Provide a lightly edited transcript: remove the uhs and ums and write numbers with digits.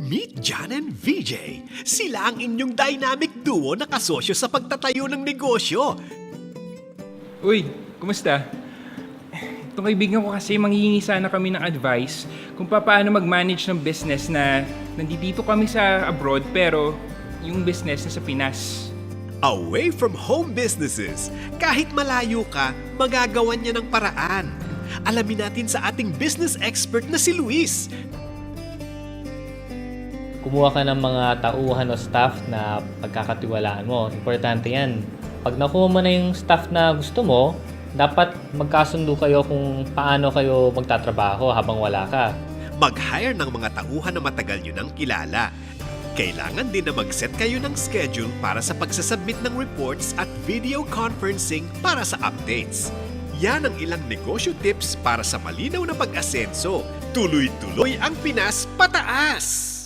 Meet John and VJ. Sila ang inyong dynamic duo na kasosyo sa pagtatayo ng negosyo. Uy, kumusta? Itong kaibigan ko kasi manghihingi sana kami ng advice kung paano mag-manage ng business na nandito kami sa abroad pero yung business na sa Pinas. Away from home businesses. Kahit malayo ka, magagawan niya ng paraan. Alamin natin sa ating business expert na si Luis. Kumuha ka ng mga tauhan o staff na pagkakatiwalaan mo. Importante yan. Pag nakuha mo na yung staff na gusto mo, dapat magkasundo kayo kung paano kayo magtatrabaho habang wala ka. Mag-hire ng mga tauhan na matagal nyo nang kilala. Kailangan din na mag-set kayo ng schedule para sa pagsasubmit ng reports at video conferencing para sa updates. Yan ang ilang negosyo tips para sa malinaw na pag-asenso. Tuloy-tuloy ang Pinas pataas!